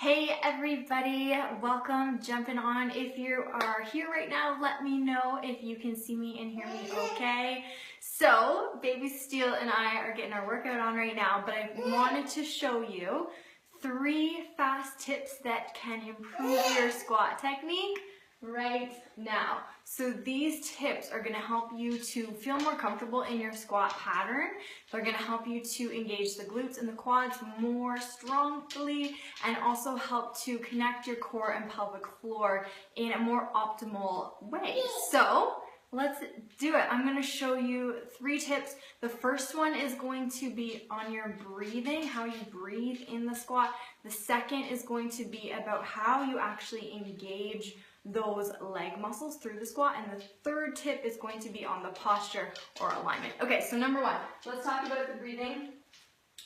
Hey everybody, welcome, jumping on. If you are here right now, let me know if you can see me and hear me okay. So, Baby Steele and I are getting our workout on right now, but I wanted to show you 3 fast tips that can improve your squat technique right now. So these tips are going to help you to feel more comfortable in your squat pattern. They're going to help you to engage the glutes and the quads more strongly and also help to connect your core and pelvic floor in a more optimal way. So let's do it. I'm going to show you 3 tips. The first one is going to be on your breathing, how you breathe in the squat. The second is going to be about how you actually engage those leg muscles through the squat, and the third tip is going to be on the posture or alignment. Okay, so number 1, let's talk about the breathing.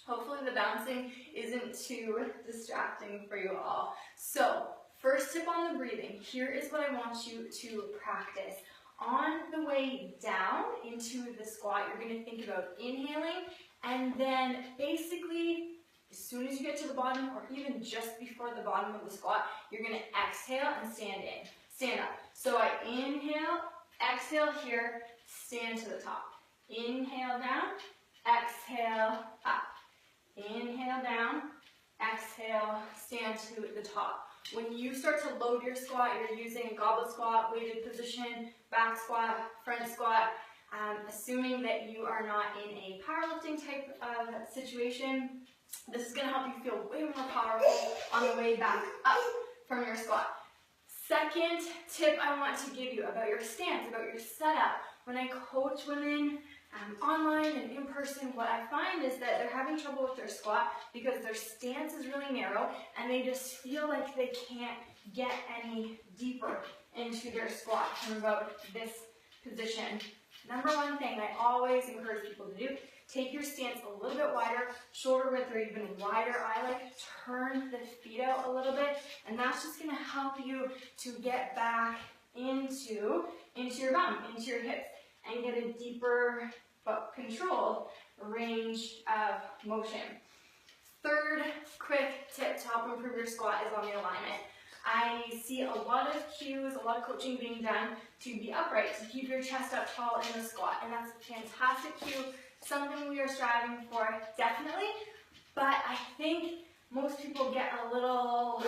Hopefully the bouncing isn't too distracting for you all. So first tip on the breathing, here is what I want you to practice. On the way down into the squat, you're going to think about inhaling, and then basically as soon as you get to the bottom, or even just before the bottom of the squat, you're going to exhale and stand up. So I inhale, exhale here, stand to the top. Inhale down, exhale up. Inhale down, exhale, stand to the top. When you start to load your squat, you're using a goblet squat, weighted position, back squat, front squat, assuming that you are not in a powerlifting type of situation. This is going to help you feel way more powerful on the way back up from your squat. Second tip I want to give you about your stance, about your setup. When I coach women online and in person, what I find is that they're having trouble with their squat because their stance is really narrow and they just feel like they can't get any deeper into their squat from about this position. Number 1 thing I always encourage people to do, take your stance a little bit wider, shoulder width or even wider eye leg, turn the feet out a little bit, and that's just going to help you to get back into your bum, into your hips, and get a deeper but controlled range of motion. Third quick tip to help improve your squat is on the alignment. I see a lot of cues, a lot of coaching being done to be upright, to keep your chest up tall in the squat, and that's a fantastic cue, something we are striving for, definitely, but I think most people get a little,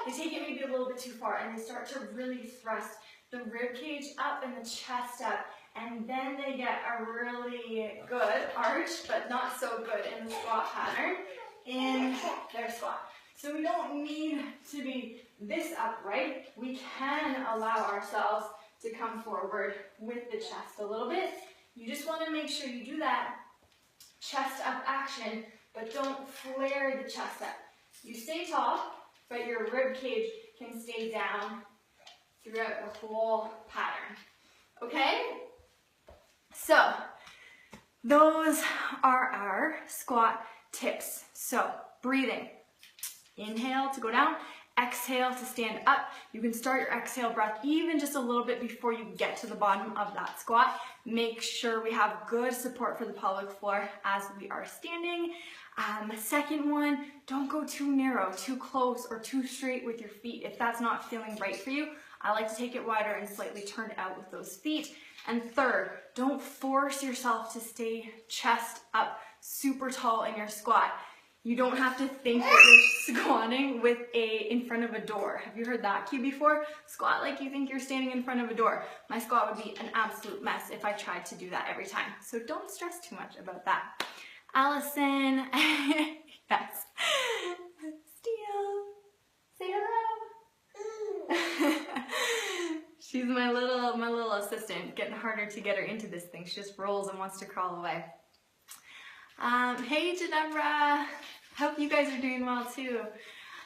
they take it maybe a little bit too far, and they start to really thrust the rib cage up and the chest up, and then they get a really good arch, but not so good in the squat pattern in their squat. So we don't need to be this upright. We can allow ourselves to come forward with the chest a little bit. You just want to make sure you do that chest up action, but don't flare the chest up. You stay tall, but your rib cage can stay down throughout the whole pattern. Okay? So, those are our squat tips. So, breathing. Inhale to go down, exhale to stand up. You can start your exhale breath even just a little bit before you get to the bottom of that squat. Make sure we have good support for the pelvic floor as we are standing. Second one, don't go too narrow, too close, or too straight with your feet. If that's not feeling right for you, I like to take it wider and slightly turn it out with those feet. And third, don't force yourself to stay chest up super tall in your squat. You don't have to think that you're squatting in front of a door. Have you heard that cue before? Squat like you think you're standing in front of a door. My squat would be an absolute mess if I tried to do that every time. So don't stress too much about that. Allison, yes. Steele, say hello. She's my little assistant, getting harder to get her into this thing. She just rolls and wants to crawl away. Hey Ginevra, hope you guys are doing well too.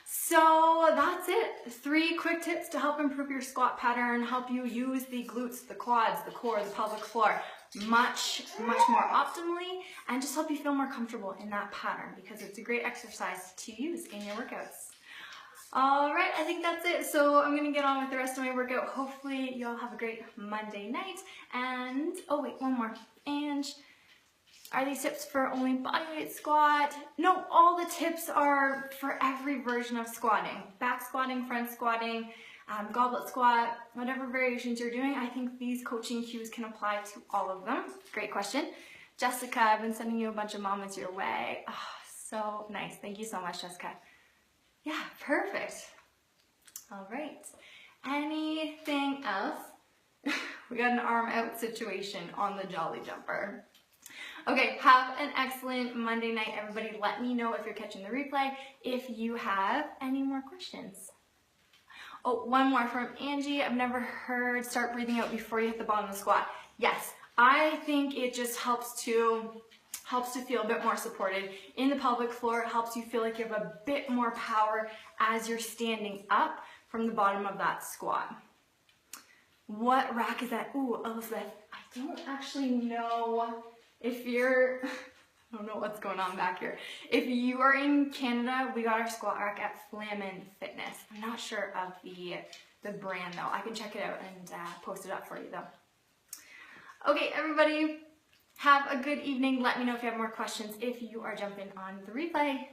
So that's it. 3 quick tips to help improve your squat pattern, help you use the glutes, the quads, the core, the pelvic floor much more optimally, and just help you feel more comfortable in that pattern because it's a great exercise to use in your workouts. All right, I think that's it. So I'm gonna get on with the rest of my workout. Hopefully you all have a great Monday night. And, oh wait, one more. And Are these tips for only bodyweight squat? No, all the tips are for every version of squatting. Back squatting, front squatting, goblet squat, whatever variations you're doing, I think these coaching cues can apply to all of them. Great question. Jessica, I've been sending you a bunch of moments your way. Oh, so nice. Thank you so much, Jessica. Yeah, perfect. All right. Anything else? We got an arm out situation on the Jolly Jumper. Okay, have an excellent Monday night, everybody. Let me know if you're catching the replay, if you have any more questions. Oh, one more from Angie. I've never heard start breathing out before you hit the bottom of the squat. Yes, I think it just helps to feel a bit more supported in the pelvic floor. It helps you feel like you have a bit more power as you're standing up from the bottom of that squat. What rack is that? Ooh, Elizabeth, I don't actually know if you're, I don't know what's going on back here. If you are in Canada, we got our squat rack at Flamin Fitness. I'm not sure of the brand though. I can check it out and post it up for you though. Okay, everybody, have a good evening. Let me know if you have more questions if you are jumping on the replay.